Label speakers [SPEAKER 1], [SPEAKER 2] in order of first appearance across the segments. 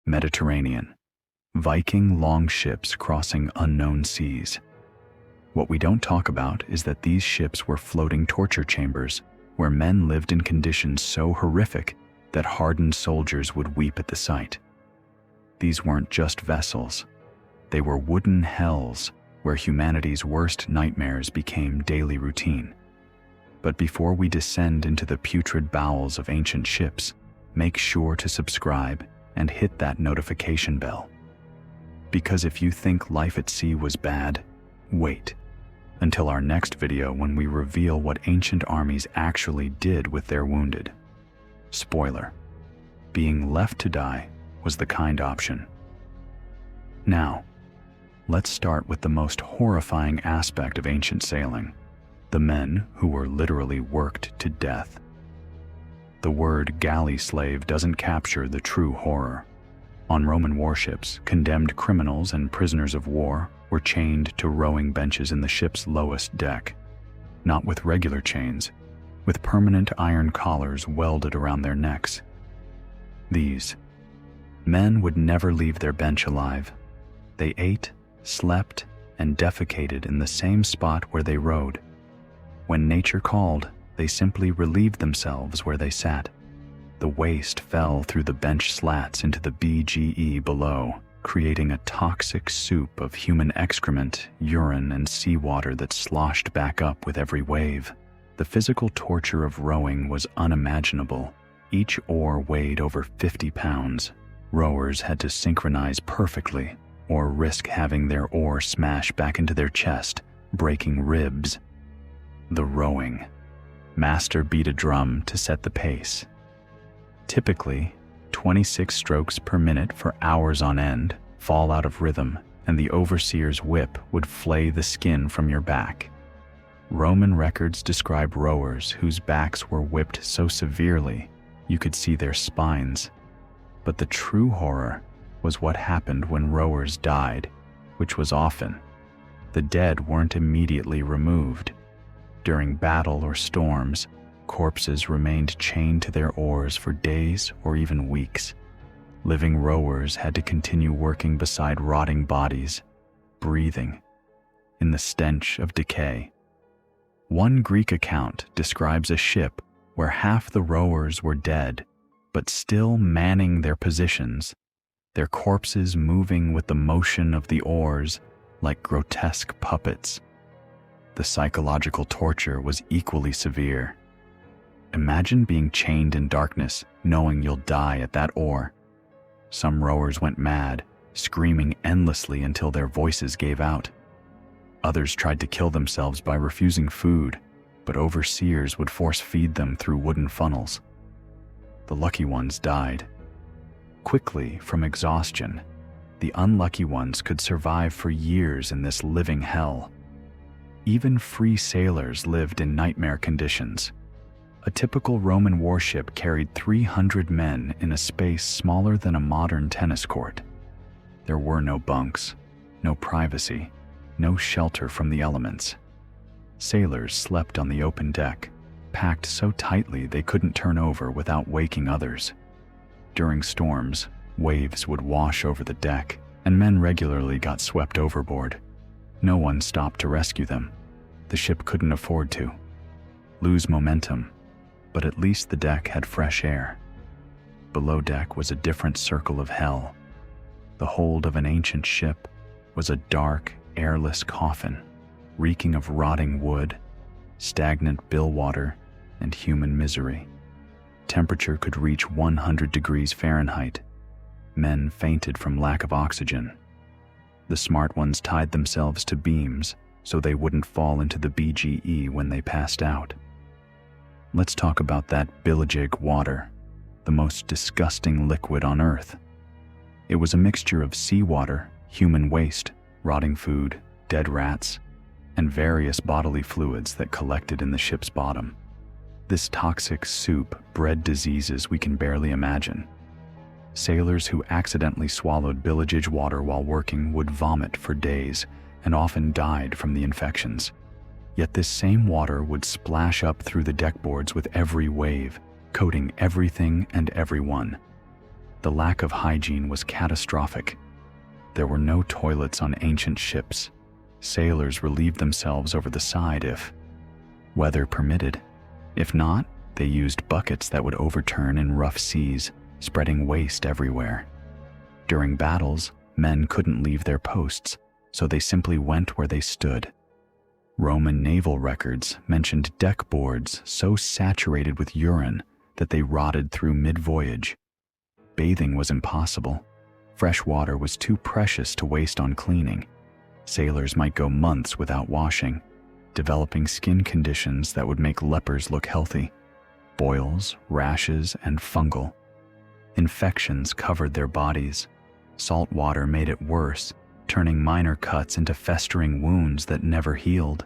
[SPEAKER 1] Mediterranean. Viking longships crossing unknown seas. What we don't talk about is that these ships were floating torture chambers where men lived in conditions so horrific that hardened soldiers would weep at the sight. These weren't just vessels. They were wooden hells where humanity's worst nightmares became daily routine. But before we descend into the putrid bowels of ancient ships, make sure to subscribe and hit that notification bell. Because if you think life at sea was bad, wait until our next video when we reveal what ancient armies actually did with their wounded. Spoiler: being left to die was the kind option. Now, let's start with the most horrifying aspect of ancient sailing: the men who were literally worked to death. The word galley slave doesn't capture the true horror. On Roman warships, condemned criminals and prisoners of war were chained to rowing benches in the ship's lowest deck, not with regular chains, with permanent iron collars welded around their necks. These men would never leave their bench alive. They ate, slept, and defecated in the same spot where they rowed. When nature called, they simply relieved themselves where they sat. The waste fell through the bench slats into the BGE below, creating a toxic soup of human excrement, urine, and seawater that sloshed back up with every wave. The physical torture of rowing was unimaginable. Each oar weighed over 50 pounds. Rowers had to synchronize perfectly, or risk having their oar smash back into their chest, breaking ribs. The rowing. Master beat a drum to set the pace. Typically, 26 strokes per minute for hours on end fall out of rhythm, and the overseer's whip would flay the skin from your back. Roman records describe rowers whose backs were whipped so severely you could see their spines. But the true horror was what happened when rowers died, which was often. The dead weren't immediately removed. During battle or storms, corpses remained chained to their oars for days or even weeks. Living rowers had to continue working beside rotting bodies, breathing in the stench of decay. One Greek account describes a ship where half the rowers were dead, but still manning their positions, their corpses moving with the motion of the oars like grotesque puppets. The psychological torture was equally severe. Imagine being chained in darkness, knowing you'll die at that oar. Some rowers went mad, screaming endlessly until their voices gave out. Others tried to kill themselves by refusing food, but overseers would force feed them through wooden funnels. The lucky ones died quickly from exhaustion. The unlucky ones could survive for years in this living hell. Even free sailors lived in nightmare conditions. A typical Roman warship carried 300 men in a space smaller than a modern tennis court. There were no bunks, no privacy, no shelter from the elements. Sailors slept on the open deck, packed so tightly they couldn't turn over without waking others. During storms, waves would wash over the deck, and men regularly got swept overboard. No one stopped to rescue them. The ship couldn't afford to lose momentum, but at least the deck had fresh air. Below deck was a different circle of hell. The hold of an ancient ship was a dark, airless coffin, reeking of rotting wood, stagnant billwater, and human misery. Temperature could reach 100 degrees Fahrenheit. Men fainted from lack of oxygen. The smart ones tied themselves to beams so they wouldn't fall into the BGE when they passed out. Let's talk about that bilgig water, the most disgusting liquid on Earth. It was a mixture of seawater, human waste, rotting food, dead rats, and various bodily fluids that collected in the ship's bottom. This toxic soup bred diseases we can barely imagine. Sailors who accidentally swallowed bilgig water while working would vomit for days and often died from the infections. Yet this same water would splash up through the deckboards with every wave, coating everything and everyone. The lack of hygiene was catastrophic. There were no toilets on ancient ships. Sailors relieved themselves over the side if weather permitted. If not, they used buckets that would overturn in rough seas, spreading waste everywhere. During battles, men couldn't leave their posts, so they simply went where they stood. Roman naval records mentioned deck boards so saturated with urine that they rotted through mid-voyage. Bathing was impossible. Fresh water was too precious to waste on cleaning. Sailors might go months without washing, developing skin conditions that would make lepers look healthy. Boils, rashes, and fungal infections covered their bodies. Salt water made it worse, turning minor cuts into festering wounds that never healed.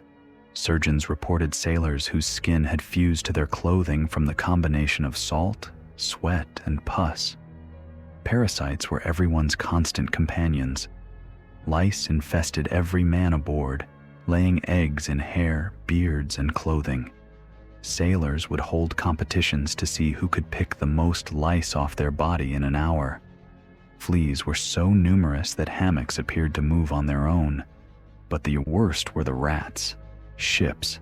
[SPEAKER 1] Surgeons reported sailors whose skin had fused to their clothing from the combination of salt, sweat, and pus. Parasites were everyone's constant companions. Lice infested every man aboard, laying eggs in hair, beards, and clothing. Sailors would hold competitions to see who could pick the most lice off their body in an hour. Fleas were so numerous that hammocks appeared to move on their own. But the worst were the rats. Ships.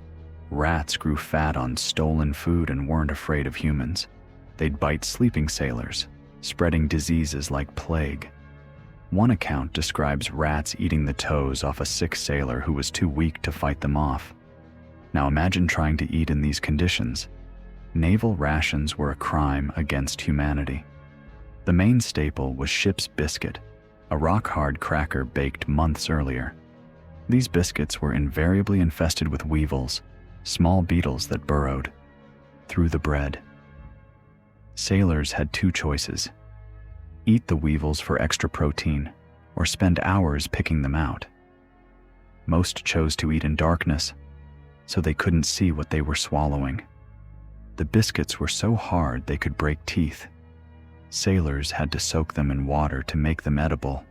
[SPEAKER 1] Rats grew fat on stolen food and weren't afraid of humans. They'd bite sleeping sailors, spreading diseases like plague. One account describes rats eating the toes off a sick sailor who was too weak to fight them off. Now imagine trying to eat in these conditions. Naval rations were a crime against humanity. The main staple was ship's biscuit, a rock-hard cracker baked months earlier. These biscuits were invariably infested with weevils, small beetles that burrowed through the bread. Sailors had two choices: eat the weevils for extra protein, or spend hours picking them out. Most chose to eat in darkness, so they couldn't see what they were swallowing. The biscuits were so hard they could break teeth. Sailors had to soak them in water to make them edible.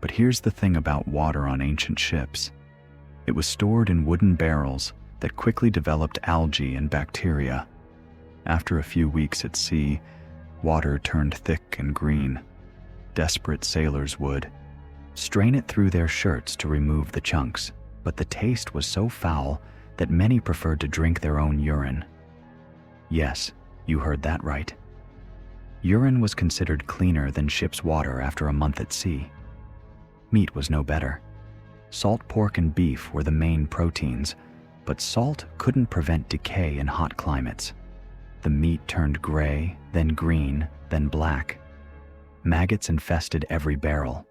[SPEAKER 1] But here's the thing about water on ancient ships. It was stored in wooden barrels that quickly developed algae and bacteria. After a few weeks at sea, water turned thick and green. Desperate sailors would strain it through their shirts to remove the chunks, but the taste was so foul that many preferred to drink their own urine. Yes, you heard that right. Urine was considered cleaner than ship's water after a month at sea. Meat was no better. Salt pork and beef were the main proteins, but salt couldn't prevent decay in hot climates. The meat turned gray, then green, then black. Maggots infested every barrel.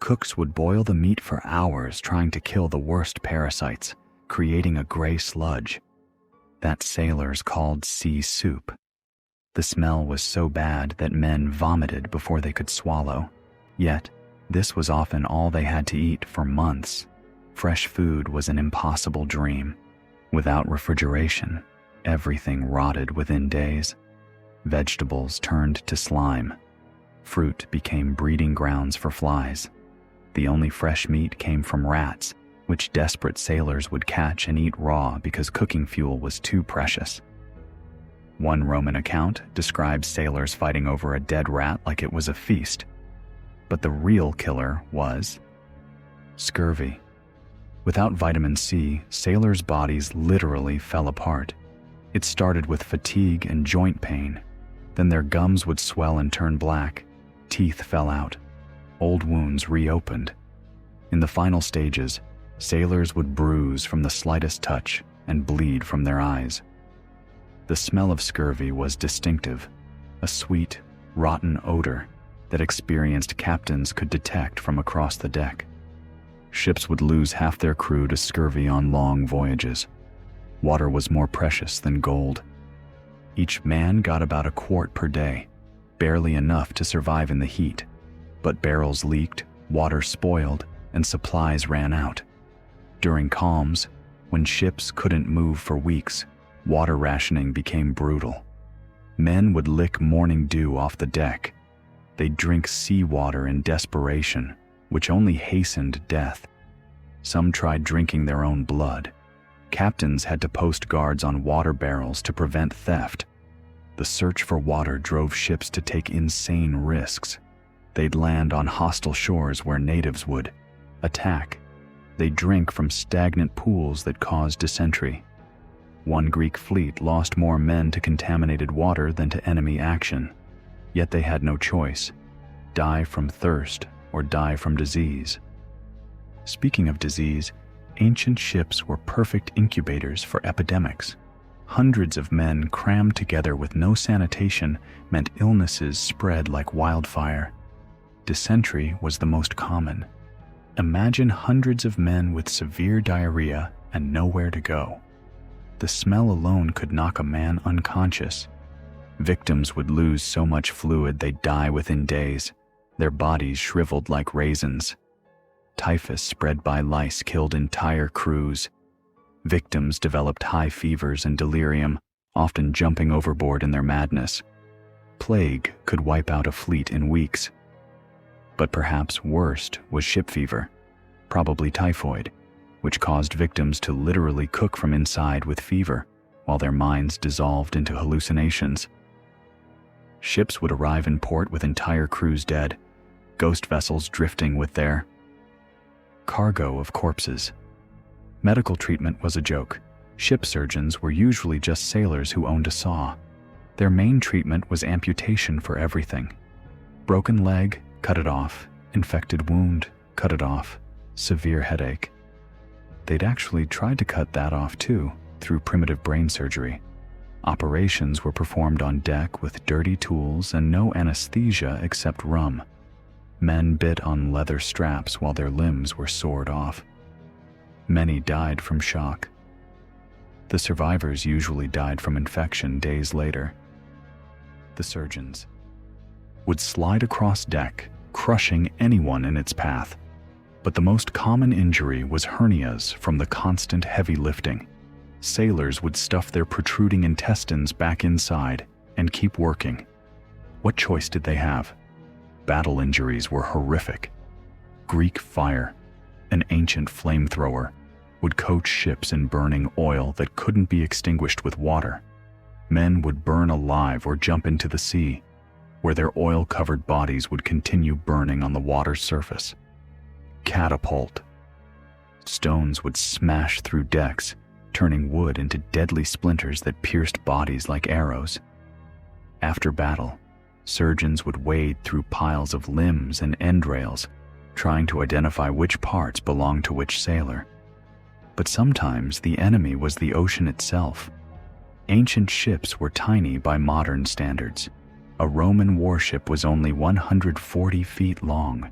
[SPEAKER 1] Cooks would boil the meat for hours trying to kill the worst parasites, creating a gray sludge that sailors called sea soup. The smell was so bad that men vomited before they could swallow. Yet, this was often all they had to eat for months. Fresh food was an impossible dream. Without refrigeration, everything rotted within days. Vegetables turned to slime. Fruit became breeding grounds for flies. The only fresh meat came from rats, which desperate sailors would catch and eat raw because cooking fuel was too precious. One Roman account describes sailors fighting over a dead rat like it was a feast. But the real killer was scurvy. Without vitamin C, sailors' bodies literally fell apart. It started with fatigue and joint pain. Then their gums would swell and turn black. Teeth fell out. Old wounds reopened. In the final stages, sailors would bruise from the slightest touch and bleed from their eyes. The smell of scurvy was distinctive, a sweet, rotten odor that experienced captains could detect from across the deck. Ships would lose half their crew to scurvy on long voyages. Water was more precious than gold. Each man got about a quart per day, barely enough to survive in the heat. But barrels leaked, water spoiled, and supplies ran out. During calms, when ships couldn't move for weeks, water rationing became brutal. Men would lick morning dew off the deck. They'd drink seawater in desperation, which only hastened death. Some tried drinking their own blood. Captains had to post guards on water barrels to prevent theft. The search for water drove ships to take insane risks. They'd land on hostile shores where natives would attack. They'd drink from stagnant pools that caused dysentery. One Greek fleet lost more men to contaminated water than to enemy action. Yet they had no choice: die from thirst or die from disease. Speaking of disease, ancient ships were perfect incubators for epidemics. Hundreds of men crammed together with no sanitation meant illnesses spread like wildfire. Dysentery was the most common. Imagine hundreds of men with severe diarrhea and nowhere to go. The smell alone could knock a man unconscious. Victims would lose so much fluid they'd die within days, their bodies shriveled like raisins. Typhus spread by lice killed entire crews. Victims developed high fevers and delirium, often jumping overboard in their madness. Plague could wipe out a fleet in weeks. But perhaps worst was ship fever, probably typhoid, which caused victims to literally cook from inside with fever, while their minds dissolved into hallucinations. Ships would arrive in port with entire crews dead, ghost vessels drifting with their cargo of corpses. Medical treatment was a joke. Ship surgeons were usually just sailors who owned a saw. Their main treatment was amputation for everything. Broken leg, cut it off. Infected wound, cut it off. Severe headache. They'd actually tried to cut that off too, through primitive brain surgery. Operations were performed on deck with dirty tools and no anesthesia except rum. Men bit on leather straps while their limbs were sawed off. Many died from shock. The survivors usually died from infection days later. The surgeons would slide across deck, crushing anyone in its path. But the most common injury was hernias from the constant heavy lifting. Sailors would stuff their protruding intestines back inside and keep working. What choice did they have? Battle injuries were horrific. Greek fire, an ancient flamethrower, would coat ships in burning oil that couldn't be extinguished with water. Men would burn alive or jump into the sea, where their oil-covered bodies would continue burning on the water's surface. Catapult. Stones would smash through decks, turning wood into deadly splinters that pierced bodies like arrows. After battle, surgeons would wade through piles of limbs and endrails, trying to identify which parts belonged to which sailor. But sometimes the enemy was the ocean itself. Ancient ships were tiny by modern standards. A Roman warship was only 140 feet long.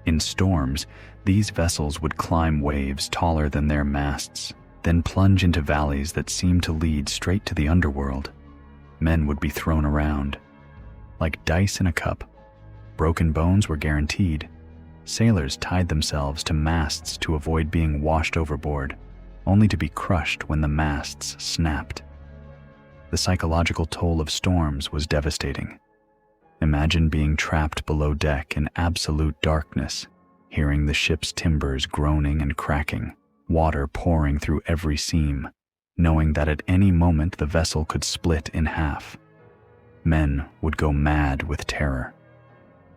[SPEAKER 1] In storms, these vessels would climb waves taller than their masts, then plunge into valleys that seemed to lead straight to the underworld. Men would be thrown around, like dice in a cup. Broken bones were guaranteed. Sailors tied themselves to masts to avoid being washed overboard, only to be crushed when the masts snapped. The psychological toll of storms was devastating. Imagine being trapped below deck in absolute darkness, hearing the ship's timbers groaning and cracking, water pouring through every seam, knowing that at any moment the vessel could split in half. Men would go mad with terror.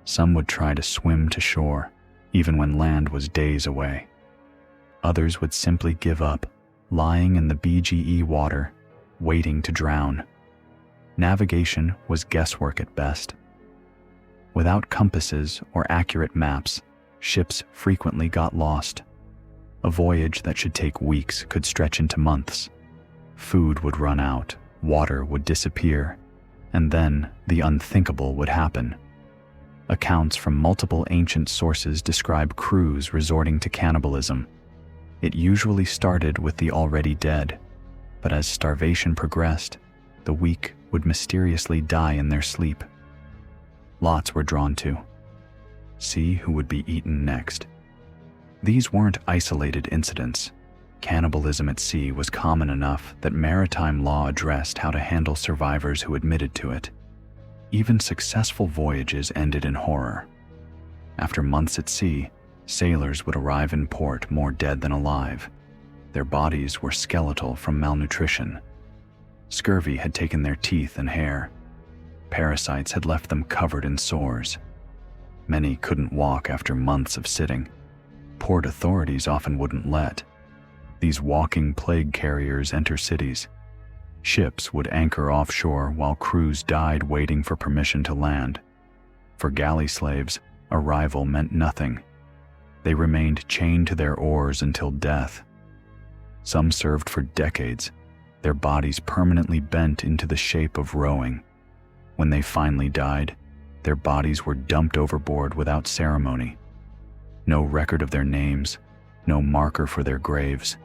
[SPEAKER 1] Some would try to swim to shore, even when land was days away. Others would simply give up, lying in the BGE water, waiting to drown. Navigation was guesswork at best. Without compasses or accurate maps, ships frequently got lost. A voyage that should take weeks could stretch into months. Food would run out, water would disappear, and then the unthinkable would happen. Accounts from multiple ancient sources describe crews resorting to cannibalism. It usually started with the already dead, but as starvation progressed, the weak would mysteriously die in their sleep. Lots were drawn to. See who would be eaten next. These weren't isolated incidents. Cannibalism at sea was common enough that maritime law addressed how to handle survivors who admitted to it. Even successful voyages ended in horror. After months at sea, sailors would arrive in port more dead than alive. Their bodies were skeletal from malnutrition. Scurvy had taken their teeth and hair, Parasites had left them covered in sores. Many couldn't walk after months of sitting. Port authorities often wouldn't let these walking plague carriers enter cities. Ships would anchor offshore while crews died waiting for permission to land. For galley slaves, arrival meant nothing. They remained chained to their oars until death. Some served for decades, their bodies permanently bent into the shape of rowing. When they finally died, their bodies were dumped overboard without ceremony. No record of their names, no marker for their graves.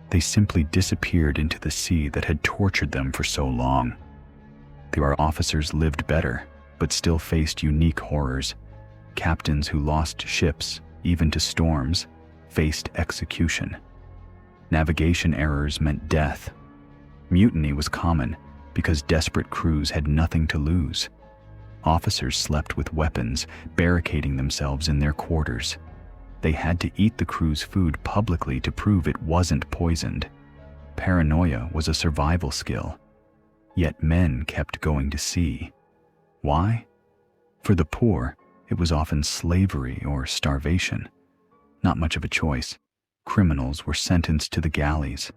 [SPEAKER 1] They simply disappeared into the sea that had tortured them for so long. Their officers lived better, but still faced unique horrors. Captains who lost ships, even to storms, faced execution. Navigation errors meant death. Mutiny was common because desperate crews had nothing to lose. Officers slept with weapons, barricading themselves in their quarters. They had to eat the crew's food publicly to prove it wasn't poisoned. Paranoia was a survival skill. Yet men kept going to sea. Why? For the poor, it was often slavery or starvation. Not much of a choice. Criminals were sentenced to the galleys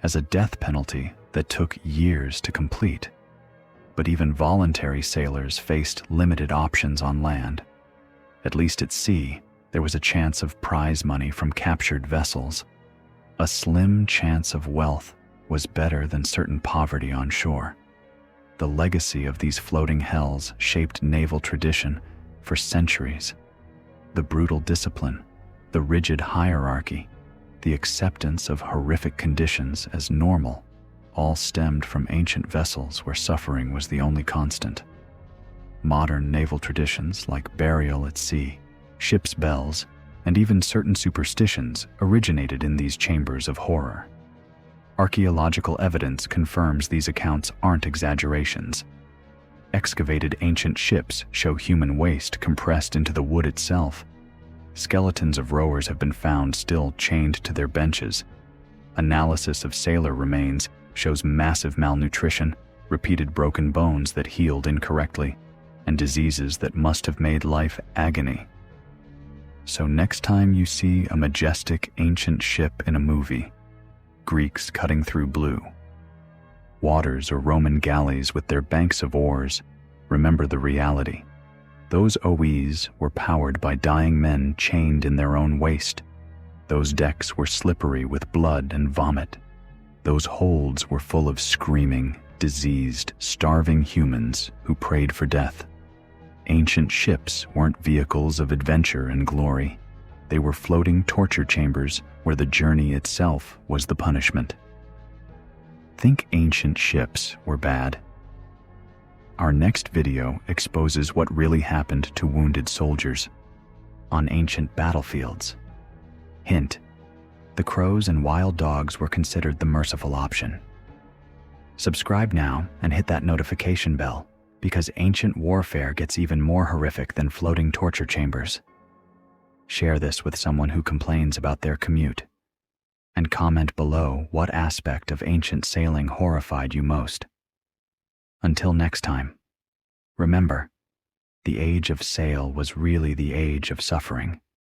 [SPEAKER 1] as a death penalty that took years to complete. But even voluntary sailors faced limited options on land. At least at sea, there was a chance of prize money from captured vessels. A slim chance of wealth was better than certain poverty on shore. The legacy of these floating hells shaped naval tradition for centuries. The brutal discipline, the rigid hierarchy, the acceptance of horrific conditions as normal, all stemmed from ancient vessels where suffering was the only constant. Modern naval traditions like burial at sea, ship's bells, and even certain superstitions originated in these chambers of horror. Archaeological evidence confirms these accounts aren't exaggerations. Excavated ancient ships show human waste compressed into the wood itself. Skeletons of rowers have been found still chained to their benches. Analysis of sailor remains shows massive malnutrition, repeated broken bones that healed incorrectly, and diseases that must have made life agony. So next time you see a majestic ancient ship in a movie, Greeks cutting through blue, waters or Roman galleys with their banks of oars, remember the reality. Those OEs were powered by dying men chained in their own waste. Those decks were slippery with blood and vomit. Those holds were full of screaming, diseased, starving humans who prayed for death. Ancient ships weren't vehicles of adventure and glory. They were floating torture chambers where the journey itself was the punishment. Think ancient ships were bad. Our next video exposes what really happened to wounded soldiers on ancient battlefields. Hint: the crows and wild dogs were considered the merciful option. Subscribe now and hit that notification bell, because ancient warfare gets even more horrific than floating torture chambers. Share this with someone who complains about their commute. And comment below what aspect of ancient sailing horrified you most. Until next time, remember, the age of sail was really the age of suffering.